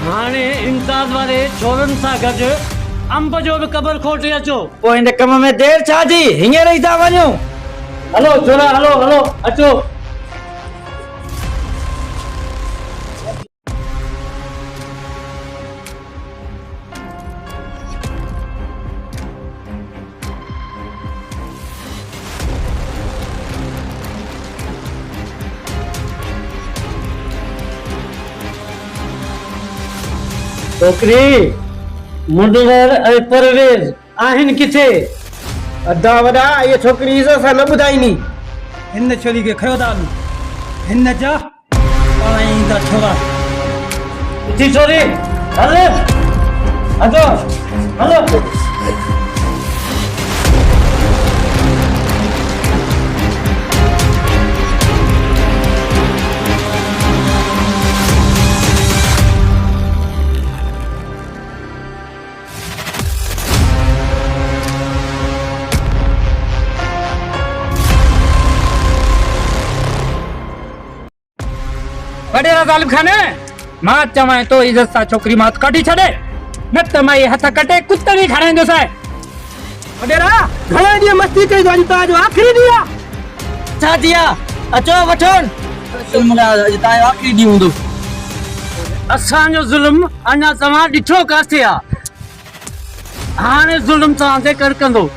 हाणे इम्तियाज़ वारे छोरनि सां गॾु अंब जो बि क़बर खोटे अचो। पोइ हिन कम में देरि छा जी, हींअर ई था वञूं। हलो छोरा, हलो हलो अचो। छोकिरी मुंडवर ऐं परवेज़ आहिनि किथे? अदा वॾा इहा छोकिरी इज़त सां न ॿुधाईंदी। हिन छोरी खे खयो था हलूं, हिन जा पाण ईंदा छोरा। किथे छोरी? Hello hello hello. वडेरा ज़ालिम खाने, मां चवां तो इज़त सां छोकिरी मां कढी छॾे, न त मां इहे हथ कटे कुते बि खाराईंदुसि। वडेरा घणे ॾींहं मस्ती कई, अॼु तव्हांजो आख़िरी ॾींहुं आहे। छा थी आहे? अचो वठोन। अॼु तव्हांजो आख़िरी ॾींहुं हूंदो। असांजो ज़ुल्म अञा तव्हां ॾिठो काथे आहे। हाणे ज़ुल्म तव्हां ते कर कंदो।